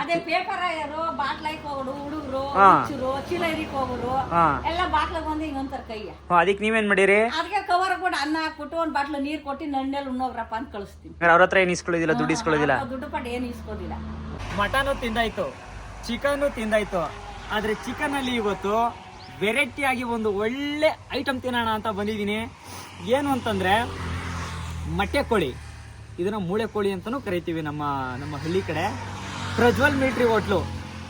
ಅದೇ ಪೇಪರ್ ಯಾರು ಬಾಟ್ಲೈಕ್ ಹೋಗೋರು ಹುಡುಗರು ಹುಚ್ಚರು ಚೀಲ ಹಿರಿಕ್ ಹೋಗೋರು ಎಲ್ಲ ಬಾಟ್ಲಾಗ ಬಂದು ಹಿಂಗಂತಾರ ಕೈಯ. ಅದಕ್ಕೆ ನೀವೇನ್ ಮಾಡಿರಿ? ಅದಕ್ಕೆ ಕವರ್ ಕೂಡ ಅನ್ನ ಹಾಕ್ಬಿಟ್ಟು ಒಂದ್ ಬಾಟ್ಲು ನೀರ್ ಕೊಟ್ಟು ನಣ್ಣೆಲ್ಲಿ ಉಣ್ಣೋಗ್ರಪ್ಪ ಅಂತ ಕಳಿಸ್ತೀನಿ. ಅವ್ರ ಹತ್ರ ಏನ್ ಇಸ್ಕೊಳ್ಳೋದಿಲ್ಲ, ದುಡ್ಡು ಇಸ್ಕೊಳ್ಳೋದಿಲ್ಲ. ದುಡ್ಡು ಪಟ್ಟು ಏನು ಇಸ್ಕೋದಿಲ್ಲ. Mutton ತಿಂದಾಯ್ತು, chicken ತಿಂದಾಯ್ತು. ಆದ್ರೆ ಚಿಕನ್ ಅಲ್ಲಿ ಇವತ್ತು ವೆರೈಟಿ ಆಗಿ ಒಂದು ಒಳ್ಳೆ ಐಟಮ್ ತಿನ್ನೋಣ ಅಂತ ಬಂದಿದ್ದೀನಿ. ಏನು ಅಂತಂದ್ರೆ ಮೊಟ್ಟೆ ಕೋಳಿ. ಇದನ್ನ ಮೂಳೆ ಕೋಳಿ ಅಂತಾನೂ ಕರಿತೀವಿ ನಮ್ಮ ಹಳ್ಳಿ ಕಡೆ. ಪ್ರಜ್ವಲ್ ಮಿಲಿಟರಿ ಹೋಟ್ಲು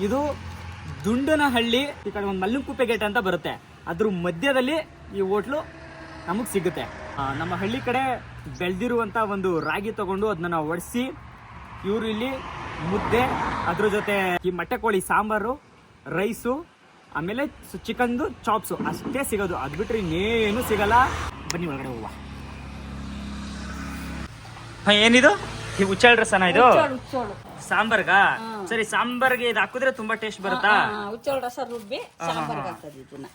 ಇದು ದುಂಡನಹಳ್ಳಿ ಈ ಕಡೆ ಒಂದು ಮಲ್ಲಂಕುಪ್ಪೆ ಗೇಟ್ ಅಂತ ಬರುತ್ತೆ, ಅದ್ರ ಮಧ್ಯದಲ್ಲಿ ಈ ಹೋಟ್ಲು ನಮಗೆ ಸಿಗುತ್ತೆ. ನಮ್ಮ ಹಳ್ಳಿ ಕಡೆ ಬೆಳೆದಿರುವಂಥ ಒಂದು ರಾಗಿ ತಗೊಂಡು ಅದನ್ನ ನಾವು ಒಡಿಸಿ ಇವರು ಇಲ್ಲಿ ಮುದ್ದೆ, ಅದ್ರ ಜೊತೆ ಈ ಮೊಟ್ಟೆ ಕೋಳಿ ಸಾಂಬಾರು, ರೈಸು, ಆಮೇಲೆ ಚಿಕನ್ದು ಚಾಪ್ಸು ಅಷ್ಟೇ ಸಿಗೋದು. ಅದು ಬಿಟ್ಟರೆ ಇನ್ನೇನು ಸಿಗಲ್ಲ. ಬನ್ನಿ ಒಳಗಡೆ ಹೋಗುವ. ಏನಿದು ಈ ಹುಚ್ಚಳ ರಸನ? ಇದು ಸಾಂಬಾರ್ಗ? ಸರಿ, ಸಾಂಬಾರ್ಗೆ ಇದು ಹಾಕಿದ್ರೆ ತುಂಬಾ ಟೇಸ್ಟ್ ಬರುತ್ತಾ? ಹುಚ್ಚಳ ರಸ ರುಬ್ಬಿ ಸಾಂಬಾರ್ಗೆ ಹಾಕ್ತದೆ ಇದನ್ನ.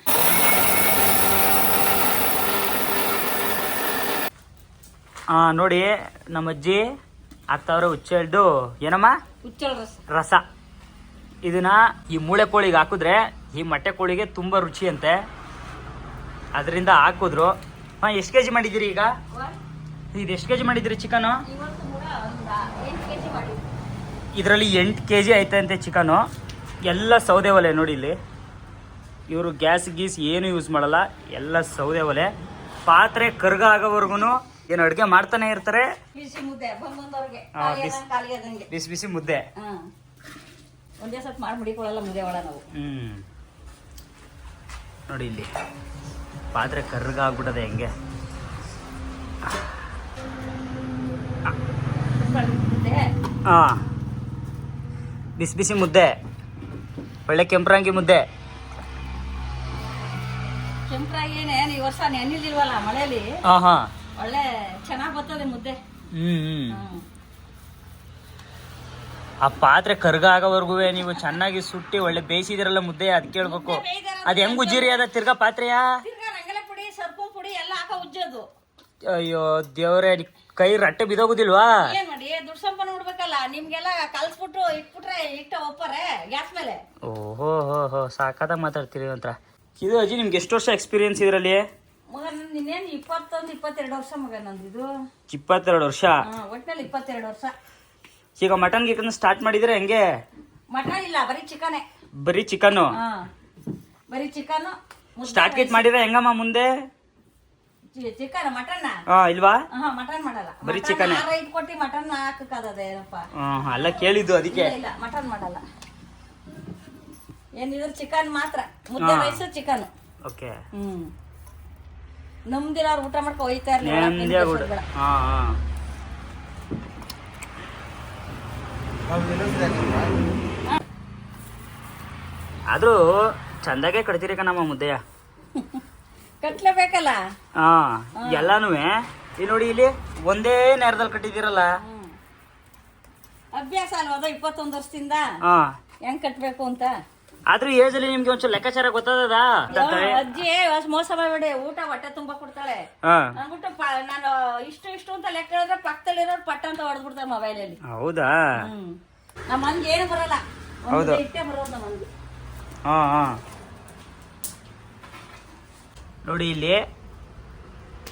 ನೋಡಿ ನಮ್ಮ ಅಜ್ಜಿ ಹಾಕ್ತಾವ್ರೆ ಹುಚ್ಚಳ್ದು ಏನಮ್ಮ ಹುಚ್ಚಳ ರಸ. ಇದನ್ನ ಈ ಮೂಳೆ ಕೋಳಿಗೆ ಹಾಕಿದ್ರೆ ಈ ಮೊಟ್ಟೆ ಕೋಳಿಗೆ ತುಂಬಾ ರುಚಿ ಅಂತೆ, ಅದರಿಂದ ಹಾಕಿದ್ರು. ಎಷ್ಟು ಕೆಜಿ ಮಾಡಿದಿರಿ ಈಗ? ಇದು ಎಷ್ಟು ಕೆಜಿ ಮಾಡಿದ್ರಿ ಚಿಕನ್? ಇದರಲ್ಲಿ 8 ಕೆಜಿ ಐತಂತೆ ಚಿಕನು. ಎಲ್ಲ ಸೌದೆ ಒಲೆ ನೋಡಿ ಇಲ್ಲಿ. ಇವರು ಗ್ಯಾಸ್ ಗೀಸ್ ಏನು ಯೂಸ್ ಮಾಡಲ್ಲ, ಎಲ್ಲ ಸೌದೆ ಒಲೆ. ಪಾತ್ರೆ ಕರ್ಗ ಆಗೋವರೆಗೂ ಏನು ಅಡುಗೆ ಮಾಡ್ತಾನೆ ಇರ್ತಾರೆ. ಬಿಸಿ ಬಿಸಿ ಮುದ್ದೆ ಒಂದೇ ಸತ್ ಮಾಡಿ ಮುಡಿಕೊಳ್ಳಲ್ಲ ಮುದ್ದೆ ಒಳ ನಾವು. ನೋಡಿ ಇಲ್ಲಿ ಪಾತ್ರೆ ಕರ್ಗ ಆಗ್ಬಿಟ್ಟದೆ ಹೆಂಗೆ. ಬಿಸಿ ಬಿಸಿ ಮುದ್ದೆ, ಒಳ್ಳೆ ಕೆಂಪ್ರಾಂಗಿ ಮುದ್ದೆ. ಕೆಂಪ್ರಾಗಿ ಈ ವರ್ಷ ನೆನಿಲ್ವಲ್ಲ ಮಳೆಯಲ್ಲಿ, ಒಳ್ಳೆ ಚೆನ್ನಾಗ್ ಬರ್ತದೆ ಮುದ್ದೆ. ಆ ಪಾತ್ರೆ ಕರ್ಗ ಆಗೋವರೆಗೂ ನೀವು ಚೆನ್ನಾಗಿ ಸುಟ್ಟಿ ಒಳ್ಳೆ ಬೇಯಿಸಿದಿರಲ್ಲ ಮುದ್ದೆ, ಅದ್ ಕೇಳ್ಬೇಕು. ಅದ್ ಹೆಂಗ್ ಉಜ್ಜಿರಿ ಅದ ತಿರ್ಗಾ ಪಾತ್ರೆಯ? ರಂಗಲ ಪುಡಿ, ಸರ್ಪು ಪುಡಿ ಎಲ್ಲ ಹಾಕ ಉಜ್ಜೋದು. ಅಯ್ಯೋ ದೇವ್ರೆ, ಕೈ ರಟ್ಟೆ ಬಿದೋಗುದಿಲ್ವಾ? ಏನ್ ಮಾಡಿ ದುಡ್ಡು ಸಂಪನ್ನ ನೋಡ್ಬೇಕಲ್ಲ. ನಿಮ್ಗೆಲ್ಲ ಕಲ್ಸ್ಬಿಟ್ಟು ಇಟ್ಬಿಟ್ರೆ ಒಪ್ಪರೆ ಗ್ಯಾಸ್ ಮೇಲೆ. ಓಹೋ ಹೋ ಸಾಕಾದಾಗ ಮಾತಾಡ್ತೀರಿ ಅಂತ. ಇದು ಅಜ್ಜಿ ನಿಮ್ಗೆ ಎಷ್ಟು ವರ್ಷ ಎಕ್ಸ್ಪೀರಿಯನ್ಸ್ ಇದರಲ್ಲಿ? ಮಗ ನಿನ್ನೇನು 21-22 ವರ್ಷ ಮಗ ನಂದಿದು. 22 ವರ್ಷ? ಒಟ್ಟಿನಲ್ಲಿ 22 ವರ್ಷ. ಈಗ ಮಟನ್ ಗಿಟನ್ ಸ್ಟಾರ್ಟ್ ಮಾಡಿದ್ರೆ ಹೆಂಗೆ? ಮಟನ್ ಇಲ್ಲ, ಬರೀ ಚಿಕನ್. ಬರೀ ಚಿಕನ್? ಬರೀ ಚಿಕನ್ ಸ್ಟಾರ್ಟ್ ಗಿಟ್ ಮಾಡಿದ್ರೆ ಹೆಂಗಮ್ಮ ಮುಂದೆ? ಚಿಕನ್ ಮಟನ್ ಇಲ್ವಾ? ಮಟನ್ ಮಾಡಲ್ಲ, ಬರೀ ಚಿಕನ್. ರೈಟ್ ಕೊಟ್ಟಿ ಮಟನ್ ಹಾಕಕ್ಕೇನಪ್ಪ? ಅಲ್ಲ ಕೇಳಿದ್ದು ಅದಕ್ಕೆ. ಇಲ್ಲ ಮಟನ್ ಮಾಡಲ್ಲ. ಏನಿದ್ರು ಚಿಕನ್ ಮಾತ್ರ, ಮುದ್ದೆ ರೈಸ್ ಚಿಕನ್. ಓಕೆ. ನಮ್ದಿರ ಊಟ ಮಾಡ್ಕೊ ಹೋಯ್ತಾ ಇರ್ಲಿ. ಆದ್ರೂ ಚಂದಾಗೆ ಕಟ್ತೀರಿ ಕಣಮ್ಮ ಮುದ್ದೆಯ. ಕಟ್ಲೇಬೇಕಲ್ಲ. ಎಲ್ಲಾನು ಈ ನೋಡಿ ಇಲ್ಲಿ ಒಂದೇ ನೇರದಲ್ಲಿ ಕಟ್ಟಿದಿರಲ್ಲ. ಅಭ್ಯಾಸ ಅಲ್ವಾ 21 ವರ್ಷದಿಂದ ಹೆಂಗ್ ಕಟ್ಬೇಕು ಅಂತ. ಆದ್ರೂ ಏಜ್ ಅಲ್ಲಿ ನಿಮ್ಗೆ ಒಂಚೂರು ಲೆಕ್ಕಾಚಾರ ಗೊತ್ತದ? ಅಜ್ಜಿ ಮೋಸ ಮಾಡಬೇಡಿ, ಊಟ ಹೊಟ್ಟೆ ತುಂಬಾ ಕೊಡ್ತಾಳೆ ಅಂದ್ಬಿಟ್ಟು ನಾನು ಇಷ್ಟು ಅಂತ ಲೆಕ್ಕ ಹೇಳಿದ್ರೆ ಪಕ್ಕದಲ್ಲಿರೋರು ಪಟ್ಟ ಅಂತ ಹೊಡೆದ್ಬಿಡ್ತಾರೆ ಮೊಬೈಲ್ ಅಲ್ಲಿ. ಹೌದಾ? ನಮ್ಮ ಹಂಗೆ ಏನು ಬರಲ್ಲ, ಇಷ್ಟೇ ಬರೋದು ನಮ್ಮ ಹಂಗೆ. ನೋಡಿ ಇಲ್ಲಿ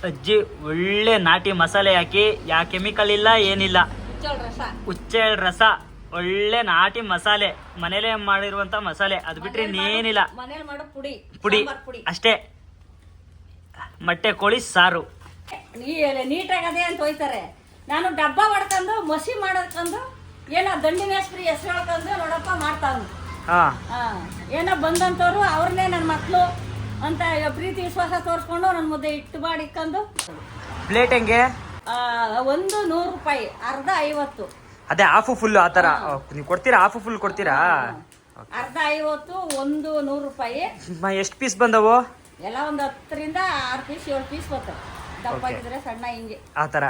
ಅಜ್ಜಿ ಒಳ್ಳೆ ನಾಟಿ ಮಸಾಲೆ ಹಾಕಿ, ಯಾ ಕೆಮಿಕಲ್ ಇಲ್ಲ ಏನಿಲ್ಲ, ಹುಚ್ಚೆಳ್ ರಸ, ಒಳ್ಳೆ ನಾಟಿ ಮಸಾಲೆ, ಮನೇಲೆ ಮಾಡಿರುವಂತ ಮಸಾಲೆ, ಅದು ಬಿಟ್ರೆ ಇನ್ನೇನಿಲ್ಲ. ಮನೇಲಿ ಮಾಡೋ ಪುಡಿ ಅಷ್ಟೇ. ಮೊಟ್ಟೆ ಕೋಳಿ ಸಾರು ನೀಟಾಗಿ ಅದೇ ಅಂತ ಹೋಯ್ತಾರೆ. ನಾನು ಡಬ್ಬ ಹೊಡ್ಕೊಂಡು ಮಸಿ ಮಾಡೋದ್ಕಂದು ಏನೋ ದಂಡಿ ಮೇಸ್ತ್ರಿ ಹೆಸರು ಹೇಳ್ಕೊಂಡು ನೋಡಪ್ಪ ಮಾಡ್ತಾವ್. ಏನೋ ಬಂದಂತವ್ರು ಅವ್ರನ್ನೇ ನನ್ನ ಮಕ್ಳು ಅಂತ ಪ್ರೀತಿ ವಿಶ್ವಾಸ ತೋರಿಸ್ಕೊಂಡು ನನ್ನ ಮುದ್ದೆ ಇಟ್ಟು ಮಾಡಿ ಇಕ್ಕೊಂಡು. ಪ್ಲೇಟ್ ಹೆಂಗೆ? ಒಂದು 100 ರೂಪಾಯಿ, ಅರ್ಧ 50. ಅದೇ ಹಾಫ್ ಫುಲ್ ಆತರ ನೀವು ಕೊಡ್ತೀರಾ? ಹಾಫ್ ಫುಲ್ ಕೊಡ್ತೀರಾ? ಅರ್ಧ 50, ಒಂದು 100 ರೂಪಾಯಿ. ಎಷ್ಟು ಪೀಸ್ ಬಂದವು? ಎಲ್ಲ ಒಂದು 10ರಿಂದ 6 ಪೀಸ್ 7 ಪೀಸ್ ಬರ್ತವೆ. ದಪ್ಪ ಆಗಿದ್ರೆ ಸಣ್ಣ ಹಿಂಗೆ ಆತರ.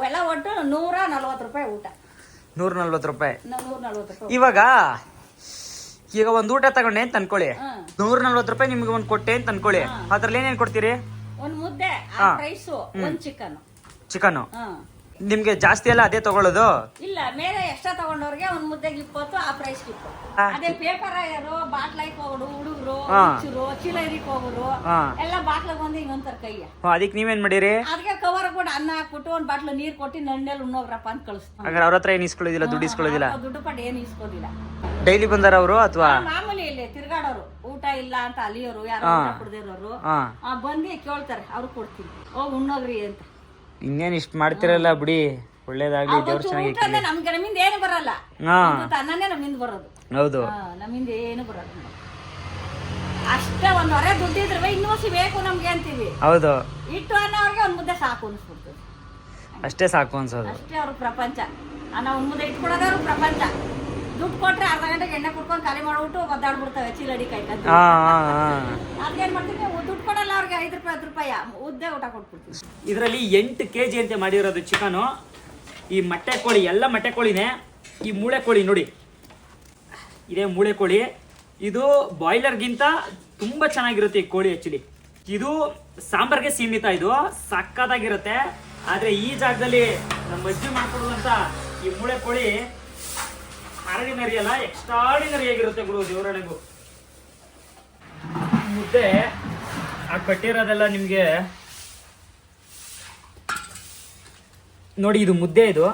ಎಲ್ಲ ಒಟ್ಟು 140 ರೂಪಾಯಿ ಊಟ. 140 ರೂಪಾಯಿ. 140 ರೂಪಾಯಿ. ಇವಾಗ ಈಗ ಒಂದ್ ಊಟ ತಗೊಂಡೆ ಅಂತ ಅನ್ಕೊಳ್ಳಿ, 140 ರೂಪಾಯಿ ನಿಮ್ಗೆ ಒಂದ್ ಕೊಟ್ಟೆ ಅಂತ ಅನ್ಕೊಳ್ಳಿ, ಅದ್ರಲ್ಲಿ ಏನೇನ್ ಕೊಡ್ತೀರಿ? ಒಂದ್ ಮುದ್ದೆ, ರೈಸು, ಒಂದ್ ಚಿಕನ್. ನಿಮ್ಗೆ ಜಾಸ್ತಿ ಎಲ್ಲ ಅದೇ ತಗೊಳ್ಳೋದು? ಇಲ್ಲ, ಮೇಲೆ ಎಕ್ಸ್ಟ್ರಾ ತಗೊಂಡವ್ರಿಗೆ ಒಂದ್ ಮುದ್ದೆಗೆ 20, ಆ ಪ್ರೈಸ್ 20. ಅದೇ ಪೇಪರ್ ಯಾರು ಬಾಟ್ಲೈಕ್ ಹೋಗೋರು, ಹುಡುಗರು, ಚೀಲ ಹಿರಿಕ್ ಹೋಗೋರು ಎಲ್ಲ ಬಾಟ್ಲಾಗ ಬಂದು ಇನ್ನೊಂತರ ಕೈಯ. ಅದಕ್ಕೆ ನೀವೇನ್ ಮಾಡಿರಿ? ಅದಕ್ಕೆ ಕವರ್ ಕೂಡ ಅನ್ನ ಹಾಕ್ಬಿಟ್ಟು ಒಂದ್ ಬಾಟ್ಲು ನೀರ್ ಕೊಟ್ಟು ನಣ್ಣೆಲ್ಲ ಉಣ್ಣೋಗ್ರಪ್ಪ ಅಂತ ಕಳಿಸ್ತಾರೆ. ಹಾಗಾದ್ರೆ ಅವ್ರ ಹತ್ರ ಏನ್ ಇಸ್ಕೊಳ್ಳೋದಿಲ್ಲ, ದುಡ್ಡು ಇಸ್ಕೊಳ್ಳೋದಿಲ್ಲ? ದುಡ್ಡು ಪಟ್ಟು ಏನು ಇಸ್ಕೋದಿಲ್ಲ. ಡೈಲಿ ಬಂದಾರ ಅವರು ಅಥವಾ ಮಾಮೂಲಿ ಇಲ್ಲಿ ತಿರ್ಗಾಡೋರು, ಊಟ ಇಲ್ಲ ಅಂತ ಅಲಿಯೋರು, ಯಾರು ಊಟ ಕುಡ್ದಿರೋರು ಬಂದು ಕೇಳ್ತಾರೆ, ಅವ್ರು ಕೊಡ್ತೀವಿ, ಹೋಗಿ ಉಣ್ಣೋಗ್ರಿ ಅಂತ. ಇನ್ನೇನ್ ಇಷ್ಟ ಮಾಡ್ತಿರಲ್ಲ ಬಿಡಿ, ಒಳ್ಳೇದಾಗ್ಲಿ, ದೇವ್ರ ಚೆನ್ನಾಗಿ. ನಮ್ಗೆ ನಮ್ಮಿಂದ ಏನು ಬರಲ್ಲ, ಅನ್ನನೇ ನಮ್ಮಿಂದ ಬರೋದು. ಹೌದು, ನಮ್ಮಿಂದ ಏನು ಬರೋದು. ಅಷ್ಟೇ ಒಂದ್ ಹೊರೆ ದುಡ್ಡಿದ್ರೆ ಇನ್ನೂಸಿ ಬೇಕು ನಮ್ಗೆ ಅಂತೀವಿ. ಹೌದು, ಇಟ್ಟು ಅನ್ನೋರ್ಗೆ ಒಂದ್ ಮುದ್ದೆ ಸಾಕು ಅನ್ಸ್ಬಿಡ್ತದೆ. ಅಷ್ಟೇ ಸಾಕು ಅನ್ಸೋದು. ಅಷ್ಟೇ ಅವ್ರ ಪ್ರಪಂಚ. ಅನ್ನ ಒಂದ್ ಮುದ್ದೆ ಇಟ್ಕೊಡೋದೇ ಅವ್ರ ಪ್ರಪಂಚ. ದುಡ್ಡು ಕೊಟ್ರೆ ಅರ್ಧ ಗಂಟೆಗೆ ಎಣ್ಣೆ ಕುಡ್ಕೊಂಡು ಖಾಲಿ ಮಾಡ್ಬಿಟ್ಟು ಒದ್ದಾಡ್ಬಿಡ್ತವೆ ಚೀಲಡಿ ಕೈಕಂತ. ಅದೇನ್ ಮಾಡ್ತೀವಿ, ದುಡ್ಡು ಕೊಡಲ್ಲ ಅವ್ರಿಗೆ 5 ರೂಪಾಯಿ 10 ರೂಪಾಯಿ ಮುದ್ದೆ ಊಟ ಕೊಟ್ಬಿಡ್ತೀವಿ. ಇದರಲ್ಲಿ 8 kg ಅಂತ ಮಾಡಿರೋದು ಚಿಕನು. ಈ ಮೊಟ್ಟೆ ಕೋಳಿ ಎಲ್ಲ ಮೊಟ್ಟೆ ಕೋಳಿನೇ. ಈ ಮೂಳೆ ಕೋಳಿ ನೋಡಿ, ಇದೇ ಮೂಳೆ ಕೋಳಿ. ಇದು ಬಾಯ್ಲರ್ಗಿಂತ ತುಂಬಾ ಚೆನ್ನಾಗಿರುತ್ತೆ ಈ ಕೋಳಿ. ಆಕ್ಚುಲಿ ಇದು ಸಾಂಬಾರ್ಗೆ ಸೀಮಿತ, ಇದು ಸಕ್ಕತ್ತಾಗಿರುತ್ತೆ. ಆದ್ರೆ ಈ ಜಾಗದಲ್ಲಿ ನಮ್ಮ ಅಜ್ಜಿ ಮಾಡ್ಕೊಡುವಂತ ಈ ಮೂಳೆ ಕೋಳಿ ಆರ್ಡಿನರಿ ಅಲ್ಲ, ಎಕ್ಸ್ಟ್ರಾರ್ಡಿನರಿ ಆಗಿರುತ್ತೆ ಗುರು, ದೇವರಣೆಗೂ. ಮುದ್ದೆ ಆ ಕಟ್ಟಿರೋದೆಲ್ಲ ನಿಮ್ಗೆ ನೋಡಿ, ಇದು ಮುದ್ದೆ, ಇದು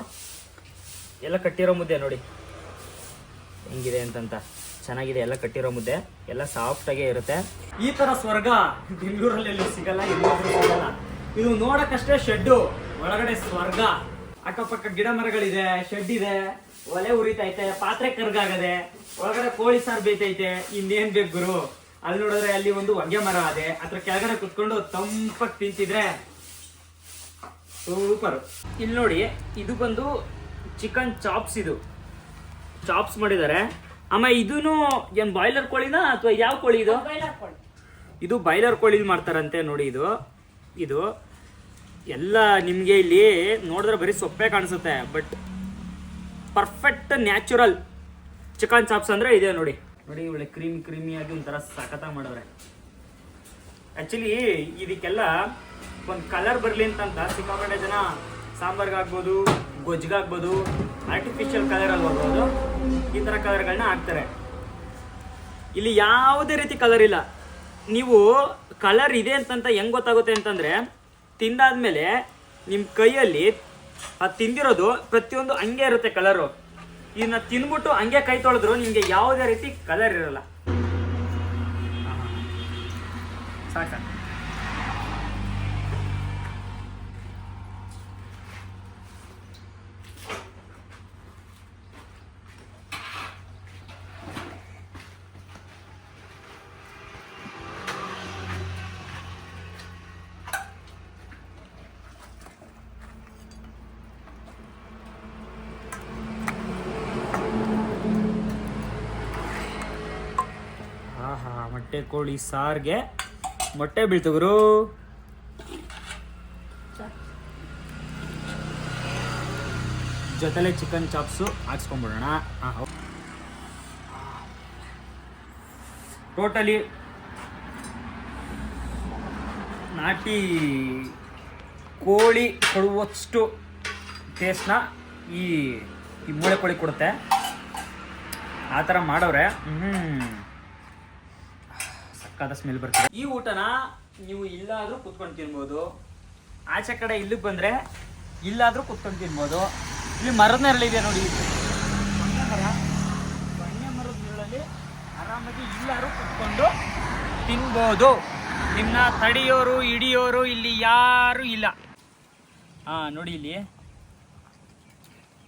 ಎಲ್ಲ ಕಟ್ಟಿರೋ ಮುದ್ದೆ ನೋಡಿ ಹೆಂಗಿದೆ ಅಂತಂತ. ಚೆನ್ನಾಗಿದೆ, ಎಲ್ಲ ಕಟ್ಟಿರೋ ಮುದ್ದೆ, ಎಲ್ಲ ಸಾಫ್ಟ್ ಆಗೇ ಇರುತ್ತೆ. ಈ ತರ ಸ್ವರ್ಗ ಬೆಂಗಳೂರಲ್ಲಿ ಸಿಗಲ್ಲ, ಎಲ್ಲಾದ್ರೂ ಸಿಗಲ್ಲ. ಇದು ನೋಡಕ್ಕಷ್ಟೇ ಶೆಡ್ಡು, ಒಳಗಡೆ ಸ್ವರ್ಗ. ಅಕ್ಕಪಕ್ಕ ಗಿಡ ಮರಗಳಿದೆ, ಶೆಡ್ ಇದೆ, ಒಲೆ ಉರಿತೈತೆ, ಪಾತ್ರೆ ಕರ್ಗಾಗದೆ, ಒಳಗಡೆ ಕೋಳಿ ಸಾರು ಬೇತೈತೆ. ಇನ್ನೇನ್ ಬೇಕು ಗುರು? ಅಲ್ಲಿ ನೋಡಿದ್ರೆ ಅಲ್ಲಿ ಒಂದು ಹೊಗೆ ಮರ ಅದೇ, ಅದ್ರ ಕೆಳಗಡೆ ಕುತ್ಕೊಂಡು ತಂಪಾಗಿ ತಿಂತಿದ್ರೆ ಸೂಪರ್. ಇಲ್ಲಿ ನೋಡಿ, ಇದು ಬಂದು ಚಿಕನ್ ಚಾಪ್ಸ್. ಇದು ಚಾಪ್ಸ್ ಮಾಡಿದ್ದಾರೆ. ಅಮ್ಮ ಇದೂನು ಏನ್ ಬಾಯ್ಲರ್ ಕೋಳಿನಾ ಅಥವಾ ಯಾವ ಕೋಳಿ ಇದು? ಇದು ಬಾಯ್ಲರ್ ಕೋಳಿ ಮಾಡ್ತಾರಂತೆ ನೋಡಿ. ಇದು ಎಲ್ಲ ನಿಮ್ಗೆ ಇಲ್ಲಿ ನೋಡಿದ್ರೆ ಬರೀ ಸೊಪ್ಪೆ ಕಾಣಿಸುತ್ತೆ, but perfect natural chicken chops ಅಂದ್ರೆ ಇದೆ ನೋಡಿ. ನೋಡಿ ಒಳ್ಳೆ ಕ್ರೀಮಿಯಾಗಿ ಒಂಥರ ಸಖತ್ತಾಗಿ ಮಾಡಿದ್ರೆ. ಆಕ್ಚುಲಿ ಇದಕ್ಕೆಲ್ಲ ಒಂದು ಕಲರ್ ಬರಲಿ ಅಂತ ಸಿಕ್ಕಾಪಟ್ಟೆ ಜನ ಸಾಂಬಾರ್ಗಾಗ್ಬೋದು, ಗೊಜ್ಜಿಗಾಗ್ಬೋದು, ಆರ್ಟಿಫಿಷಿಯಲ್ ಕಲರ್ ಅಲ್ಬೋದು, ಈ ಥರ ಕಲರ್ಗಳನ್ನ ಹಾಕ್ತಾರೆ. ಇಲ್ಲಿ ಯಾವುದೇ ರೀತಿ ಕಲರ್ ಇಲ್ಲ. ನೀವು ಕಲರ್ ಇದೆ ಅಂತಂತ ಹೆಂಗ್ ಗೊತ್ತಾಗುತ್ತೆ ಅಂತಂದ್ರೆ, ತಿಂದಾದ್ಮೇಲೆ ನಿಮ್ಮ ಕೈಯಲ್ಲಿ ಅದು ತಿಂದಿರೋದು ಪ್ರತಿಯೊಂದು ಹಂಗೆ ಇರುತ್ತೆ ಕಲರು. ಇದನ್ನ ತಿಂದ್ಬಿಟ್ಟು ಹಂಗೆ ಕೈ ತೊಳೆದ್ರು ನಿಮ್ಗೆ ಯಾವುದೇ ರೀತಿ ಕಲರ್ ಇರಲ್ಲ. ಸಾಕ ಮೊಟ್ಟೆ ಕೋಳಿ ಸಾರ್ಗೆ ಮೊಟ್ಟೆ ಬೀಳ್ತವ್ರು. ಜೊತೆಲೆ ಚಿಕನ್ ಚಾಪ್ಸು ಹಾಕ್ಸ್ಕೊಂಡ್ಬಿಡೋಣ. ಟೋಟಲಿ ನಾಟಿ ಕೋಳಿ ಕೊಡುವಷ್ಟು ಟೇಸ್ಟ್ನ ಈ ಮೂಳೆ ಕೋಳಿ ಕೊಡುತ್ತೆ. ಆ ಥರ ಮಾಡವ್ರೆ. ಸಕ್ಕತ್ತಾದ ಸ್ಮೆಲ್ ಬರ್ತದೆ. ಈ ಊಟನ ನೀವು ಇಲ್ಲಾದ್ರೂ ಕುತ್ಕೊಂಡು ತಿನ್ಬೋದು, ಆಚೆ ಕಡೆ ಇಲ್ಲಿಗೆ ಬಂದರೆ ಇಲ್ಲಾದ್ರೂ ಕುತ್ಕೊಂಡು ತಿನ್ಬೋದು. ಇಲ್ಲಿ ಮರದ ನೆರಳಿದೆ ನೋಡಿ, ಬಣ್ಣೆ ಮರದ ನೆರಳಲ್ಲಿ ಆರಾಮಾಗಿ ಇಲ್ಲಾದ್ರೂ ಕುತ್ಕೊಂಡು ತಿನ್ಬೋದು. ನಿಮ್ಮನ್ನ ತಡಿಯೋರು ಹಿಡಿಯೋರು ಇಲ್ಲಿ ಯಾರು ಇಲ್ಲ. ನೋಡಿ ಇಲ್ಲಿ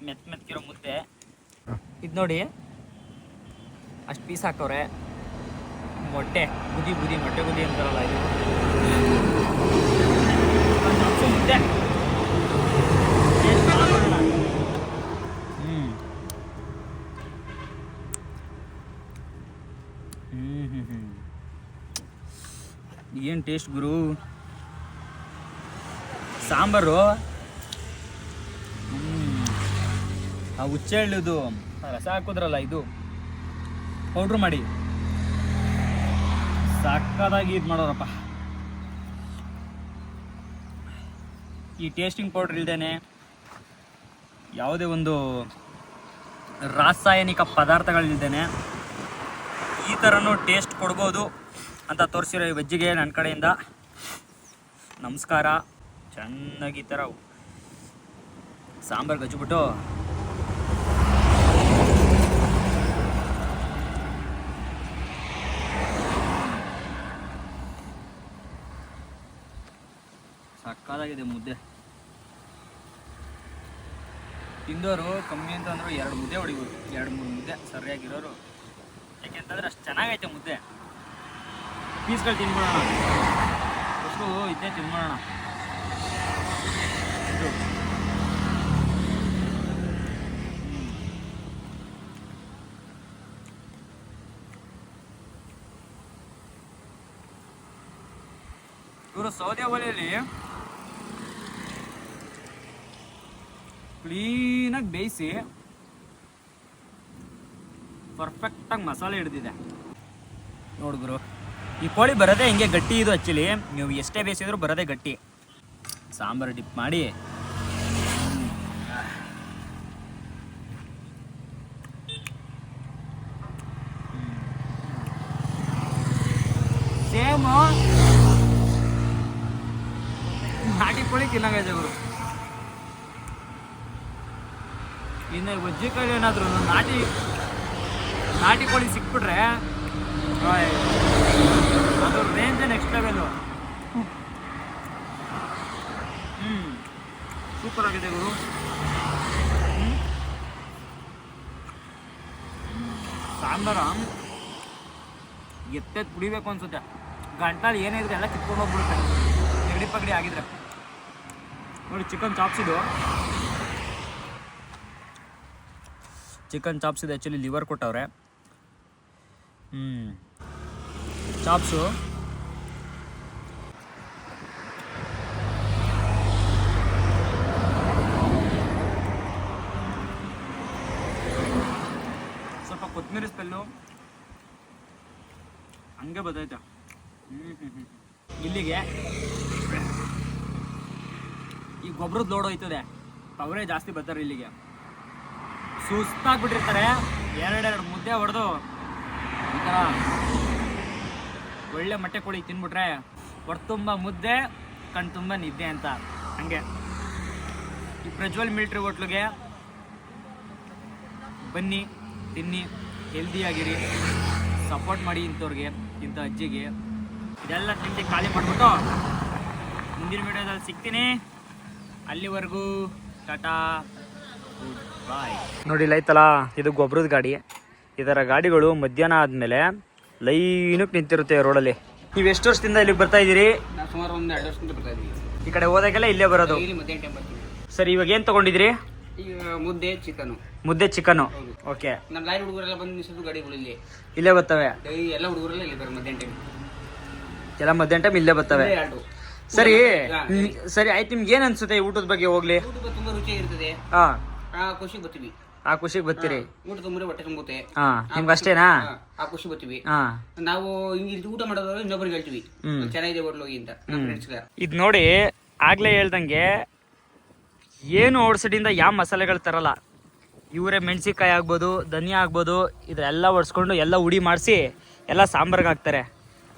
ಮೆತ್ತಗಿರೋ ಮುದ್ದೆ ಇದು ನೋಡಿ, ಅಷ್ಟು ಪೀಸ್ ಹಾಕವ್ರೆ. ಮೊಟ್ಟೆ ಬುದಿ ಮೊಟ್ಟೆ ಬುದಿ ಅಂತಾರಲ್ಲ, ಇದು ಮುದ್ದೆ. ಏನು ಟೇಸ್ಟ್ ಗುರು. ಸಾಂಬಾರು ಆ ಹುಚ್ಚೆಳ್ಳುದು ರಸ ಹಾಕೋದ್ರಲ್ಲ, ಇದು ಪೌಡ್ರ್ ಮಾಡಿ ಸಕ್ಕದಾಗಿ ಇದು ಮಾಡೋರಪ್ಪ. ಈ ಟೇಸ್ಟಿಂಗ್ ಪೌಡ್ರ್ ಇಲ್ದೇನೆ ಯಾವುದೇ ಒಂದು ರಾಸಾಯನಿಕ ಪದಾರ್ಥಗಳಿಲ್ದೇನೆ ಈ ಥರನೂ ಟೇಸ್ಟ್ ಕೊಡ್ಬೋದು ಅಂತ ತೋರಿಸಿರೋ ಈ ವೆಜ್ಜಿಗೆ ನನ್ನ ಕಡೆಯಿಂದ ನಮಸ್ಕಾರ. ಚೆನ್ನಾಗಿ ಈ ಥರ ಸಾಂಬಾರು ಗಜ್ಜಿಬಿಟ್ಟು ಸಕ್ಕತ್ತಾಗಿದೆ ಮುದ್ದೆ. ತಿಂದವರು ಕಮ್ಮಿ ಅಂತಂದ್ರು 2 ಮುದ್ದೆ ಹೊಡಿಬೋದು, 2-3 ಮುದ್ದೆ ಸರಿಯಾಗಿರೋರು. ಯಾಕೆಂತಂದ್ರೆ ಅಷ್ಟು ಚೆನ್ನಾಗೈತೆ ಮುದ್ದೆ. ಪೀಸ್ಗಳು ತಿನ್ಬಿಡೋಣ, ಅಷ್ಟು ಇದ್ದೇ ತಿನ್ಬಿಡೋಣ. ಇದು ಇವರು ಸೌದೆ ಒಲೆಯಲ್ಲಿ ಕ್ಲೀನಾಗಿ ಬೇಯಿಸಿ ಪರ್ಫೆಕ್ಟಾಗಿ ಮಸಾಲೆ ಹಿಡಿದಿದೆ ನೋಡಿದ್ರು. ಈ ಕೋಳಿ ಬರೋದೇ ಹಿಂಗೆ ಗಟ್ಟಿ. ಇದು ಆ್ಯಕ್ಚುಲಿ ನೀವು ಎಷ್ಟೇ ಬೇಯಿಸಿದ್ರು ಬರೋದೇ ಗಟ್ಟಿ. ಸಾಂಬಾರು ಡಿಪ್ ಮಾಡಿ ಸೇಮು ನಾಟಿ ಕೋಳಿ ತಿನ್ನಂಗೈತೆ ಇವರು. ಇನ್ನು ಬಜ್ಜಿಕಾಯಿ ಏನಾದ್ರು ನಾಟಿ ಕೋಳಿ ಸಿಕ್ಬಿಟ್ರೆ ಅದು ರೇಂಜ್ ನೆಕ್ಸ್ಟ್ ಲೆವೆಲು. ಸೂಪರ್ ಆಗಿದೆ ಗುರು. ಸಾಂಬಾರ ಎತ್ತೆತ್ತು ಕುಡಿಬೇಕು ಅನ್ಸುತ್ತೆ. ಗಂಟಲು ಏನೇ ಇದ್ರೆ ಎಲ್ಲ ಕಿತ್ಕೊಂಡು ಹೋಗ್ಬಿಡುತ್ತೆ ನೆಗಡಿ ಪಗಡಿ ಆಗಿದ್ರೆ. ನೋಡಿ ಚಿಕನ್ ಚಾಪ್ಸ್ ಇದು. ಚಿಕನ್ ಚಾಪ್ಸ್ ಇದೆ ಆ್ಯಕ್ಚುಲಿ ಲಿವರ್ ಕೊಟ್ಟವ್ರೆ. ಚಾಪ್ಸು ಸ್ವಲ್ಪ ಕೊತ್ತಂಬರಿ ಸ್ಮೆಲ್ಲು ಹಂಗೆ ಬರ್ತೈತೆ. ಇಲ್ಲಿಗೆ ಈ ಗೊಬ್ಬರದ ಲೋಡ್ ಹೋಯ್ತದೆ, ಅವರೇ ಜಾಸ್ತಿ ಬರ್ತಾರೆ ಇಲ್ಲಿಗೆ. ಸುಸ್ತಾಗ್ಬಿಟ್ಟಿರ್ತಾರೆ. 2 ಮುದ್ದೆ ಹೊಡೆದು ಈ ಥರ ಒಳ್ಳೆ ಮೊಟ್ಟೆ ಕೋಳಿ ತಿನ್ಬಿಟ್ರೆ ಹೊಟ್ಟೆ ತುಂಬ ಮುದ್ದೆ ಕಣ್ ತುಂಬ ನಿದ್ದೆ ಅಂತ. ಹಂಗೆ ಈ ಪ್ರಜ್ವಲ್ ಮಿಲ್ಟ್ರಿ ಹೋಟ್ಲಿಗೆ ಬನ್ನಿ, ತಿನ್ನಿ, ಹೆಲ್ದಿಯಾಗಿರಿ, ಸಪೋರ್ಟ್ ಮಾಡಿ ಇಂಥವ್ರಿಗೆ, ಇಂಥ ಅಜ್ಜಿಗೆ. ಇದೆಲ್ಲ ತಿಂದು ಖಾಲಿ ಮಾಡಿಬಿಟ್ಟು ಮುಂದಿನ ವಿಡಿಯೋದಲ್ಲಿ ಸಿಗ್ತೀನಿ. ಅಲ್ಲಿವರೆಗೂ ಟಾಟಾ ಗುಡ್ ಬಾಯ್. ನೋಡಿ ಲೈತಲ್ಲ, ಇದು ಗೊಬ್ಬರದ ಗಾಡಿ. ಇದರ ಗಾಡಿಗಳು ಮಧ್ಯಾಹ್ನ ಆದಮೇಲೆ ಲೈನಕ್ಕೆ ನಿಂತಿರುತ್ತೆ ರೋಡಲ್ಲಿ. ನೀವು ಎಷ್ಟು ವರ್ಷದಿಂದ ಇಲ್ಲಿಗೆ ಬರ್ತಾ ಇದ್ದೀರಿ? ಸುಮಾರು ಒಂದು 2 ವರ್ಷದಿಂದ ಬರ್ತಾ ಇದ್ದೀವಿ. ಈ ಕಡೆ ಹೋದಾಗೆಲ್ಲ ಇಲ್ಲೇ ಬರೋದು. ಮಧ್ಯಾಹ್ನ ಟೈಮ್ ಬರ್ತೀವಿ. ಸರ್, ಇವಾಗ ಏನು ತಗೊಂಡಿದ್ರಿ? ಈಗ ಮುದ್ದೆ ಚಿಕನು. ಮುದ್ದೆ ಚಿಕನ್ನು. ಓಕೆ. ನಮ್ಮ ಲಾರಿ ಹುಡುಗರೆಲ್ಲ ಬಂದು ನಿಲ್ಸೋದು ಗಾಡಿಗಳು ಇಲ್ಲೇ ಬರ್ತವೆ. ಎಲ್ಲ ಹುಡುಗರೆಲ್ಲ ಇಲ್ಲಿ ಬರೋ ಮಧ್ಯಾಹ್ನ ಟೈಮ್. ಎಲ್ಲ ಮಧ್ಯಾಹ್ನ ಟೈಮ್ ಇಲ್ಲೇ ಬರ್ತವೆ. ಸರಿ ಸರಿ ಆಯ್ತು. ನಿಮ್ಗೆ ಏನ್ ಅನ್ಸುತ್ತೆ ಊಟದ ಬಗ್ಗೆ? ಹೋಗ್ಲಿ, ಊಟ ತುಂಬಾ ರುಚಿಯಾಗಿರ್ತದೆ. ಆ ಖುಷಿಗೆ ಬರ್ತೀವಿ. ಆ ಖುಷಿಗೆ ಬರ್ತೀರಿ. ಊಟ ತುಂಬಾ ಹೊಟ್ಟೆ ತುಂಬುತ್ತೆ. ನಿಮ್ಗೆ ಅಷ್ಟೇನಾ? ಆ ಖುಷಿ ಬರ್ತೀವಿ. ನಾವು ಹಿಂಗೆ ಊಟ ಮಾಡೋದ್ರೆ ಇನ್ನೊಬ್ರಿಗೆ ಹೇಳ್ತೀವಿ ಚೆನ್ನಾಗಿದೆ ಹೋಟ್ಲ್ ಹೋಗಿ ಅಂತ ನಮ್ಮ ಫ್ರೆಂಡ್ಸ್ಗೆ. ಇದು ನೋಡಿ, ಆಗ್ಲೇ ಹೇಳ್ದಂಗೆ ಏನು ಔಟ್ಸೈಡಿಂದ ಯಾವ ಮಸಾಲೆಗಳು ತರಲ್ಲ. ಇವರೇ ಮೆಣಸಿನ್ಕಾಯಿ ಆಗ್ಬೋದು, ಧನಿಯಾ ಆಗ್ಬೋದು, ಇದೆಲ್ಲ ಒಡ್ಸ್ಕೊಂಡು ಎಲ್ಲ ಉಡಿ ಮಾಡಿಸಿ ಎಲ್ಲ ಸಾಂಬಾರ್ಗೆ ಹಾಕ್ತಾರೆ.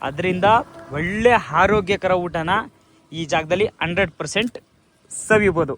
ಅದರಿಂದ ಒಳ್ಳೆ ಆರೋಗ್ಯಕರ ಊಟನ ಈ ಜಾಗದಲ್ಲಿ 100% ಸವಿಬೋದು.